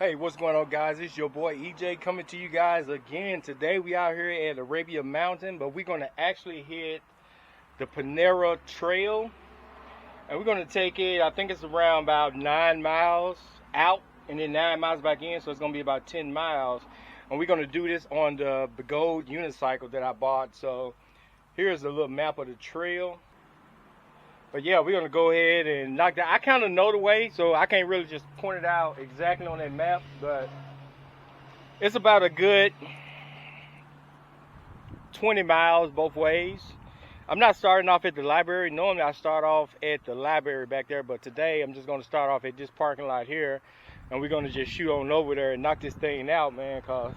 Hey, what's going on, guys? It's your boy EJ coming to you guys again. Today we out here at Arabia Mountain, but we're going to actually hit the Panera Trail, and we're going to take it, I think it's around about 9 miles out and then 9 miles back in, so it's going to be about 10 miles. And we're going to do this on the Begode unicycle that I bought. So here's a little map of the trail. But yeah, we're gonna go ahead and knock that. I kind of know the way, so I can't really just point it out exactly on that map, but it's about a good 20 miles both ways. I'm not starting off at the library. Normally I start off at the library back there, but today I'm just gonna start off at this parking lot here, and we're gonna just shoot on over there and knock this thing out, man, cause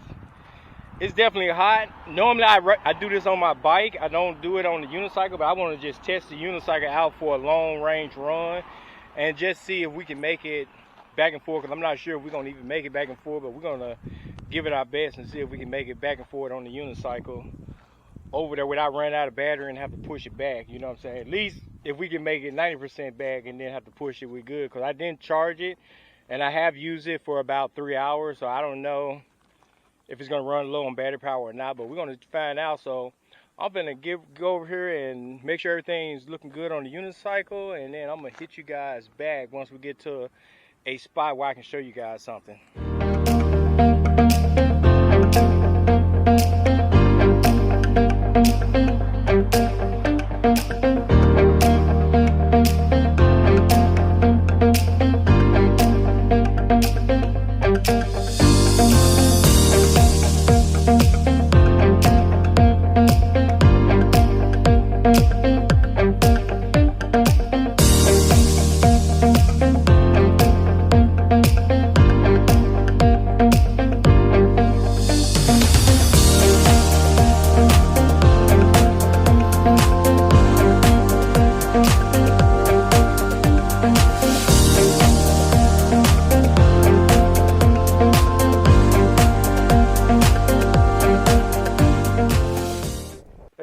it's definitely hot. Normally I do this on my bike. I don't do it on the unicycle, but I want to just test the unicycle out for a long range run and just see if we can make it back and forth, because I'm not sure if we're going to even make it back and forth, but we're going to give it our best and see if we can make it back and forth on the unicycle over there without running out of battery and have to push it back. You know what I'm saying? At least if we can make it 90% back and then have to push it, we're good, because I didn't charge it and I have used it for about 3 hours, so I don't know if it's gonna run low on battery power or not, but we're gonna find out. So I'm gonna go over here and make sure everything's looking good on the unicycle, and then I'm gonna hit you guys back once we get to a spot where I can show you guys something.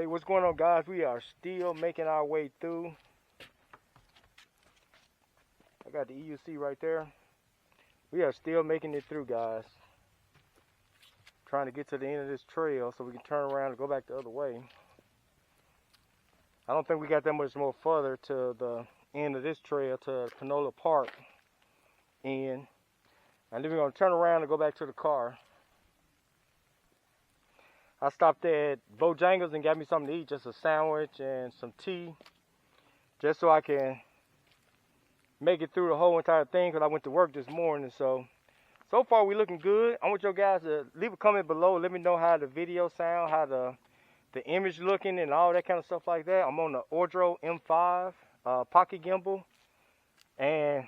What's going on, guys? We are still making our way through. I got the EUC right there. We are still making it through, guys. Trying to get to the end of this trail so we can turn around and go back the other way. I don't think we got that much more further to the end of this trail, to Panola Park end. And then we're going to turn around and go back to the car. I stopped at Bojangles and got me something to eat, just a sandwich and some tea, just so I can make it through the whole entire thing, because I went to work this morning. So far we looking good. I want you guys to leave a comment below. Let me know how the video sound, how the image looking, and all that kind of stuff like that. I'm on the Ordro M5 pocket gimbal, and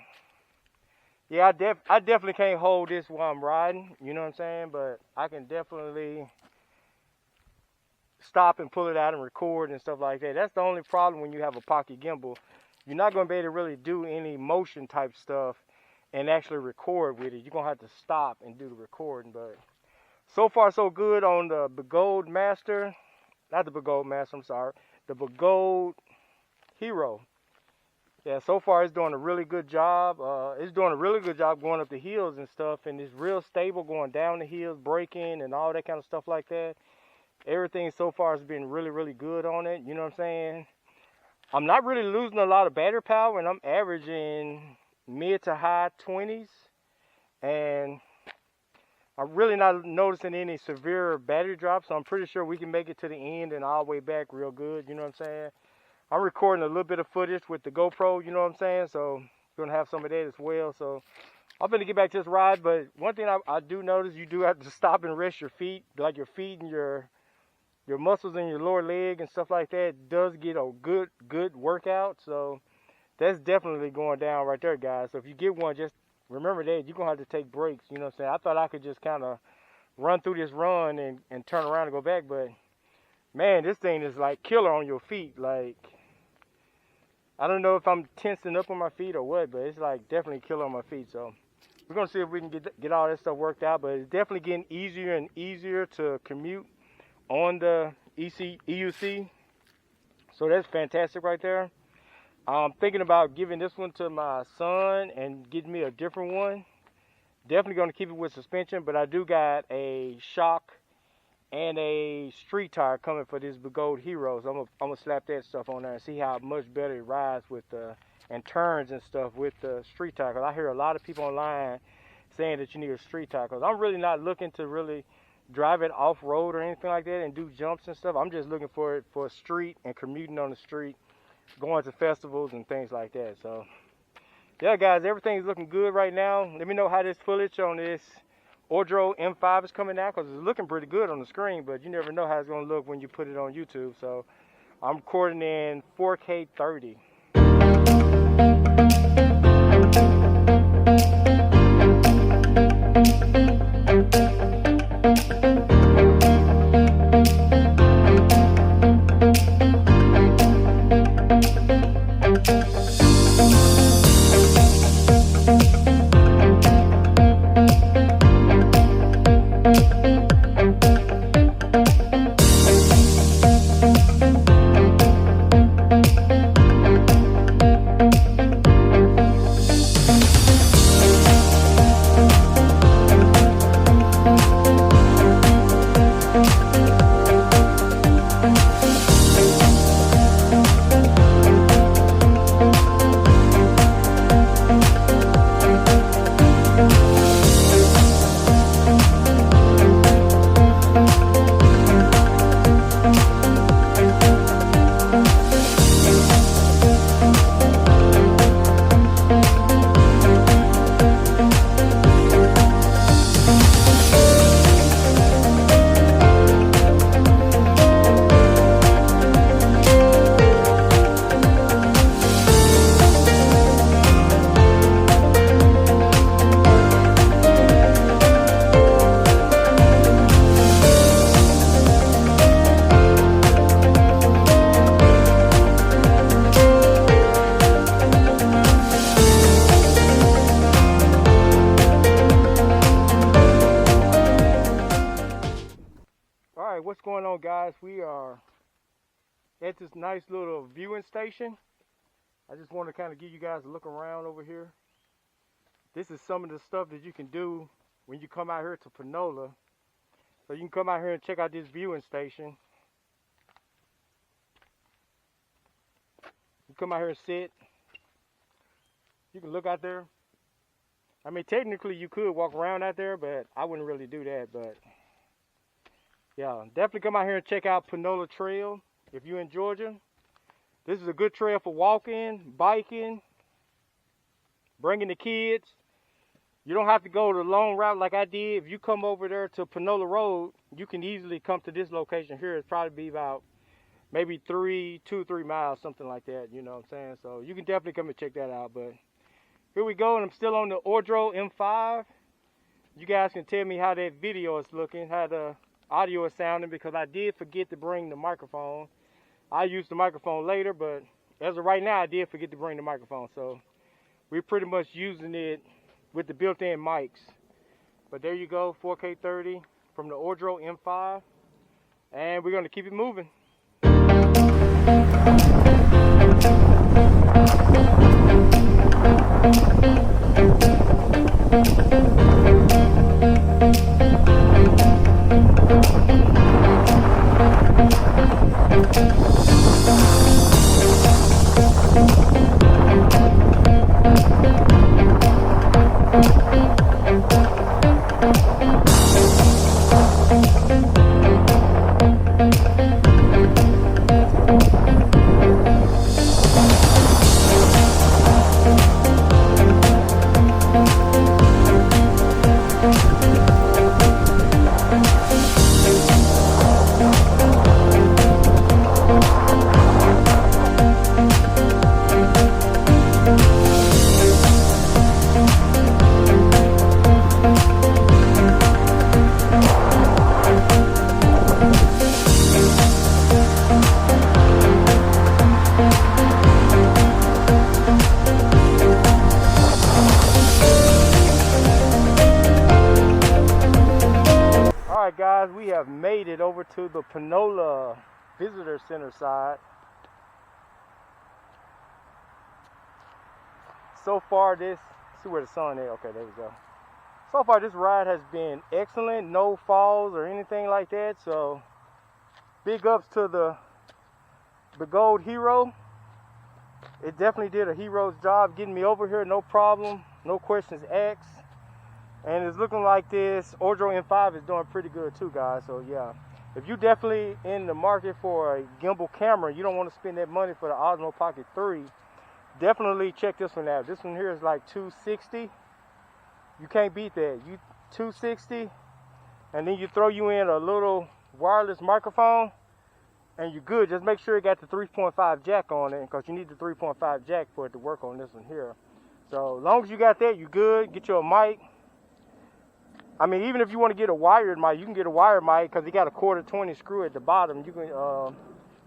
yeah, I definitely can't hold this while I'm riding. You know what I'm saying? But I can definitely stop and pull it out and record and stuff like that. That's the only problem when you have a pocket gimbal. You're not going to be able to really do any motion type stuff and actually record with it. You're going to have to stop and do the recording. But so far so good on the Begode Master. Not the Begode Master, I'm sorry. The Begode Hero. Yeah, so far it's doing a really good job. It's doing a really good job going up the hills and stuff. And it's real stable going down the hills, braking and all that kind of stuff like that. Everything so far has been really, really good on it. You know what I'm saying? I'm not really losing a lot of battery power, and I'm averaging mid to high 20s. And I'm really not noticing any severe battery drops, so I'm pretty sure we can make it to the end and all the way back real good. You know what I'm saying? I'm recording a little bit of footage with the GoPro, you know what I'm saying? So we're going to have some of that as well. So I'm going to get back to this ride, but one thing I do notice, you do have to stop and rest your feet, like your feet and your muscles in your lower leg and stuff like that does get a good workout. So that's definitely going down right there, guys. So if you get one, just remember that you're going to have to take breaks. You know what I'm saying? I thought I could just kind of run through this run and turn around and go back. But, man, this thing is like killer on your feet. Like, I don't know if I'm tensing up on my feet or what, but it's like definitely killer on my feet. So we're going to see if we can get all that stuff worked out. But it's definitely getting easier and easier to commute on the EUC, so that's fantastic right there. I'm thinking about giving this one to my son and getting me a different one Definitely going to keep it with suspension, but I do got a shock and a street tire coming for this Begode Hero. So I'm gonna slap that stuff on there and see how much better it rides with and turns and stuff with the street tire. Cause I hear a lot of people online saying that you need a street tire. Cause I'm really not looking to really drive it off road or anything like that and do jumps and stuff. I'm just looking for it for street and commuting on the street, going to festivals and things like that. So yeah, guys, everything's looking good right now. Let me know how this footage on this Ordro M5 is coming out, because it's looking pretty good on the screen, but you never know how it's going to look when you put it on YouTube. So I'm recording in 4K 30. What's going on, guys? We are at this nice little viewing station. I just want to kind of give you guys a look around over here. This is some of the stuff that you can do when you come out here to Panola. So you can come out here and check out this viewing station. You come out here and sit. You can look out there. I mean, technically you could walk around out there, but I wouldn't really do that. But yeah, definitely come out here and check out Panola Trail if you're in Georgia. This is a good trail for walking, biking, bringing the kids. You don't have to go the long route like I did. If you come over there to Panola Road, you can easily come to this location here. It's probably be about maybe 2 or 3 miles, something like that, you know what I'm saying? So you can definitely come and check that out. But here we go, and I'm still on the Ordro M5. You guys can tell me how that video is looking, how the audio is sounding, because I did forget to bring the microphone. I use the microphone later, but as of right now, I did forget to bring the microphone. So we're pretty much using it with the built-in mics. But there you go, 4K 30 from the Ordro M5. And we're going to keep it moving. Alright guys, we have made it over to the Panola Visitor Center side. So far this, see where the sun is, okay, there we go. so far this ride has been excellent, no falls or anything like that. So big ups to the Begode Hero. It definitely did a hero's job getting me over here, no problem, no questions asked. And it's looking like this Ordro M5 is doing pretty good too, guys. So yeah, if you definitely in the market for a gimbal camera, you don't want to spend that money for the Osmo Pocket 3, definitely check this one out. This one here is like $260. You can't beat that. You $260, and then you throw you in a little wireless microphone, and you're good. Just make sure it got the 3.5 jack on it, because you need the 3.5 jack for it to work on this one here. So as long as you got that, you're good. Get you a mic. I mean, even if you want to get a wired mic, you can get a wired mic, because it got a 1/4-20 screw at the bottom. You can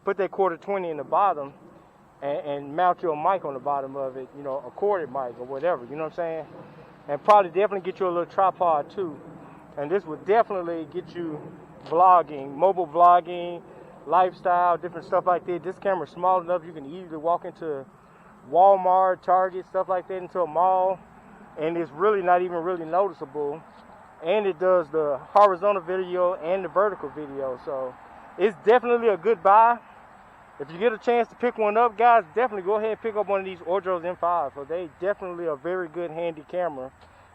put that 1/4-20 in the bottom and mount your mic on the bottom of it, you know, a corded mic or whatever, you know what I'm saying? And probably definitely get you a little tripod too. And this would definitely get you vlogging, mobile vlogging, lifestyle, different stuff like that. This camera's small enough you can easily walk into Walmart, Target, stuff like that, into a mall, and it's really not even really noticeable. And it does the horizontal video and the vertical video, so it's definitely a good buy. If you get a chance to pick one up, guys, definitely go ahead and pick up one of these Ordro M5. So they definitely a very good handy camera.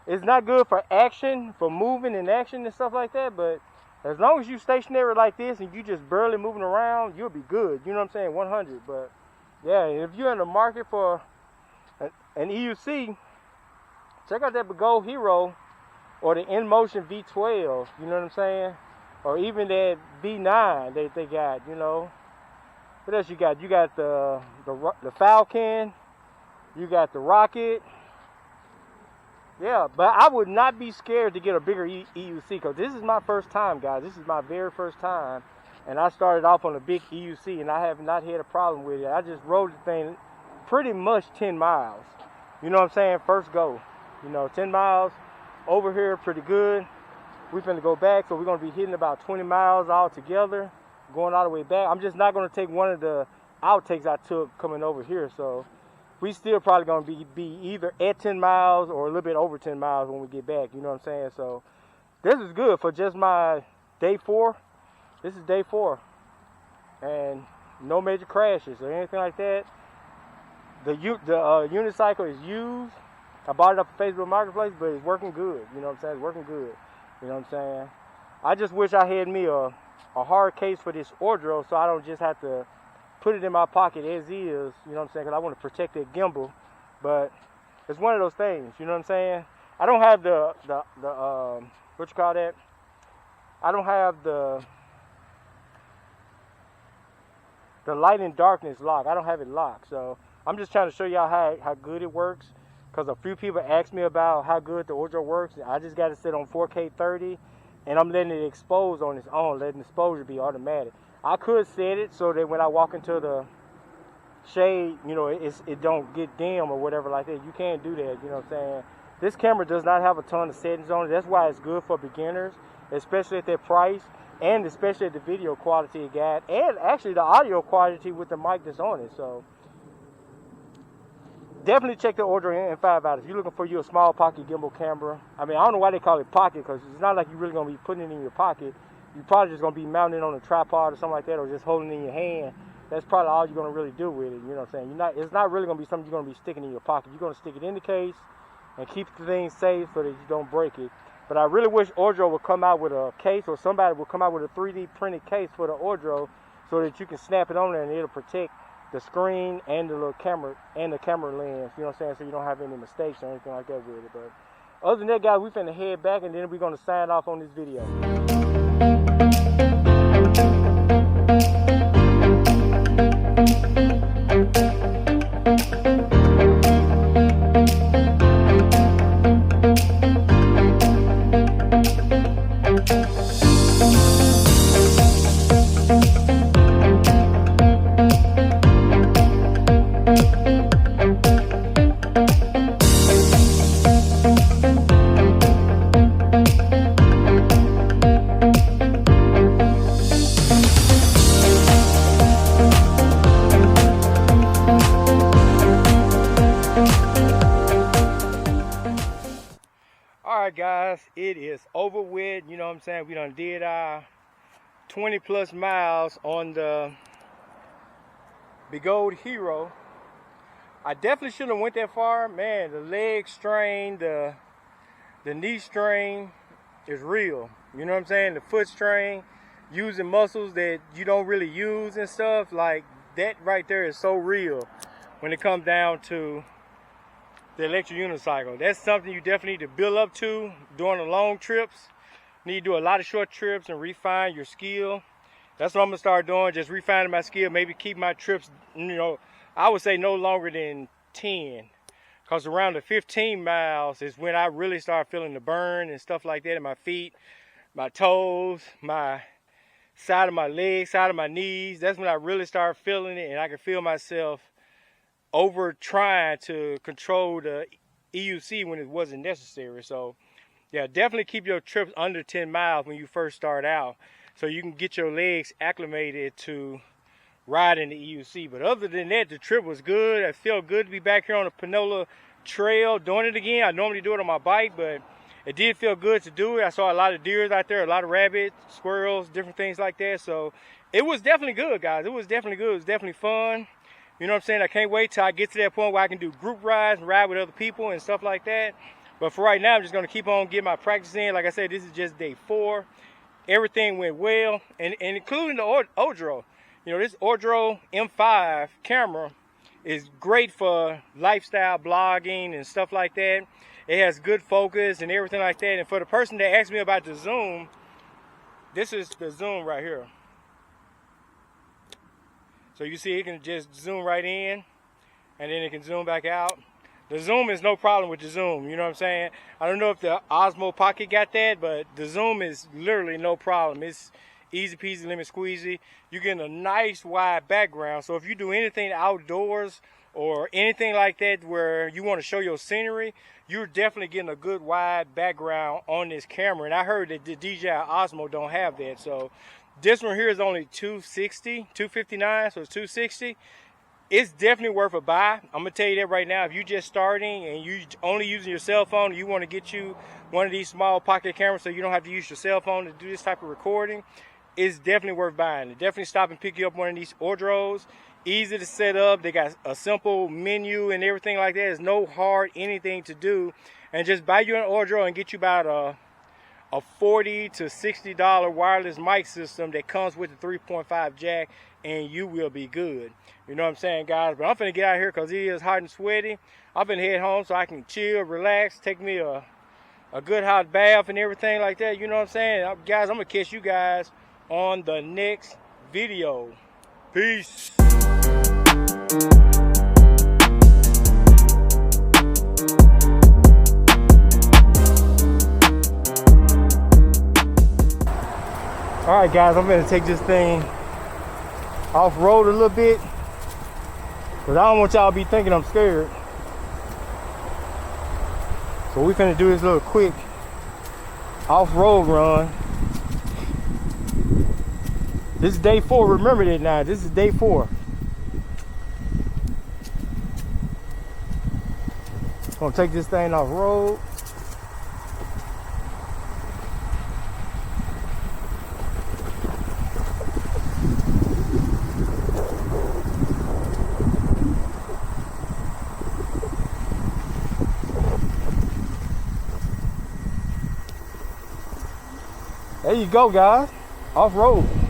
It's not good for action, for moving and action and stuff like that, but as long as you stationary like this and you just barely moving around, you'll be good. You know what I'm saying? 100. But yeah, if you're in the market for an EUC, check out that Begode Hero or the InMotion V12. You know what I'm saying? Or even that V9 that they got. You know. What else you got? You got the Falcon. You got the Rocket. Yeah, but I would not be scared to get a bigger EUC, because this is my first time, guys. This is my very first time. And I started off on a big EUC, and I have not had a problem with it. I just rode the thing pretty much 10 miles. You know what I'm saying? First go. You know, 10 miles over here, pretty good. We're finna go back, so we're going to be hitting about 20 miles all together, going all the way back. I'm just not going to take one of the outtakes I took coming over here, so we still probably going to be either at 10 miles or a little bit over 10 miles when we get back, you know what I'm saying? So this is good for just my day 4. This is day 4, and no major crashes or anything like that. The unicycle is used. I bought it off of Facebook Marketplace, but it's working good, you know what I'm saying? It's working good, you know what I'm saying? I just wish I had me a hard case for this Ordro, so I don't just have to put it in my pocket as is, you know what I'm saying, because I want to protect that gimbal. But it's one of those things, you know what I'm saying? I don't have the what you call that? I don't have the light and darkness lock. I don't have it locked, so I'm just trying to show y'all how good it works, because a few people asked me about how good the Ordro works. I just got to sit on 4K 30, and I'm letting it expose on its own, letting the exposure be automatic. I could set it so that when I walk into the shade, you know, it don't get dim or whatever like that. You can't do that, you know what I'm saying? This camera does not have a ton of settings on it. That's why it's good for beginners, especially at that price, and especially at the video quality it got, and actually the audio quality with the mic that's on it. So definitely check the Ordro M5 out if you're looking for you a small pocket gimbal camera. I mean, I don't know why they call it pocket, because it's not like you're really going to be putting it in your pocket. You're probably just going to be mounting it on a tripod or something like that, or just holding it in your hand. That's probably all you're going to really do with it, you know what I'm saying? It's not really going to be something you're going to be sticking in your pocket. You're going to stick it in the case and keep the thing safe so that you don't break it. But I really wish Ordro would come out with a case, or somebody would come out with a 3D printed case for the Ordro, so that you can snap it on there and it'll protect the screen and the little camera and the camera lens, you know what I'm saying, so you don't have any mistakes or anything like that with it. But other than that, guys, we finna head back, and then we're going to sign off on this video. guys, it is over with. You know what I'm saying? We done did our 20 plus miles on the Begode Hero. I definitely shouldn't have went that far. Man, the leg strain, the knee strain is real. You know what I'm saying? The foot strain, using muscles that you don't really use and stuff, like that right there is so real when it comes down to the electric unicycle. That's something you definitely need to build up to during the long trips. You need to do a lot of short trips and refine your skill. That's what I'm gonna start doing, just refining my skill, maybe keep my trips, you know, I would say no longer than 10. Because around the 15 miles is when I really start feeling the burn and stuff like that in my feet, my toes, my side of my legs, side of my knees. That's when I really start feeling it, and I can feel myself over trying to control the EUC when it wasn't necessary. So yeah, definitely keep your trips under 10 miles when you first start out, so you can get your legs acclimated to riding the EUC. But other than that, the trip was good. It felt good to be back here on the Panola Trail doing it again. I normally do it on my bike, but it did feel good to do it. I saw a lot of deers out there, a lot of rabbits, squirrels, different things like that. So it was definitely good, guys. It was definitely good. It was definitely fun. You know what I'm saying? I can't wait till I get to that point where I can do group rides and ride with other people and stuff like that. But for right now, I'm just going to keep on getting my practice in. Like I said, this is just day 4. Everything went well, and including the Ordro. You know, this Ordro M5 camera is great for lifestyle blogging and stuff like that. It has good focus and everything like that. And for the person that asked me about the zoom, this is the zoom right here. So you see it can just zoom right in, and then it can zoom back out. The zoom is no problem with the zoom, you know what I'm saying? I don't know if the Osmo Pocket got that, but the zoom is literally no problem. It's easy peasy, lemon squeezy. You're getting a nice wide background. So if you do anything outdoors or anything like that where you want to show your scenery, you're definitely getting a good wide background on this camera. And I heard that the DJI Osmo don't have that. So this one here is only $259, so it's $260. It's definitely worth a buy. I'm gonna tell you that right now. If you're just starting and you only using your cell phone, and you want to get you one of these small pocket cameras so you don't have to use your cell phone to do this type of recording, it's definitely worth buying. Definitely stop and pick you up one of these Ordros. Easy to set up. They got a simple menu and everything like that. There's no hard anything to do. And just buy you an Ordro and get you about a $40 to $60 wireless mic system that comes with the 3.5 jack, and you will be good. You know what I'm saying, guys? But I'm finna get out of here because it is hot and sweaty. I'm finna head home so I can chill, relax, take me a good hot bath and everything like that. You know what I'm saying? Guys, I'm gonna catch you guys on the next video. Peace. All right, guys, I'm gonna take this thing off-road a little bit because I don't want y'all to be thinking I'm scared. So we finna do this little quick off-road run. This is day 4. Remember that now. This is day 4. Gonna take this thing off-road. There you go, guys. Off-road.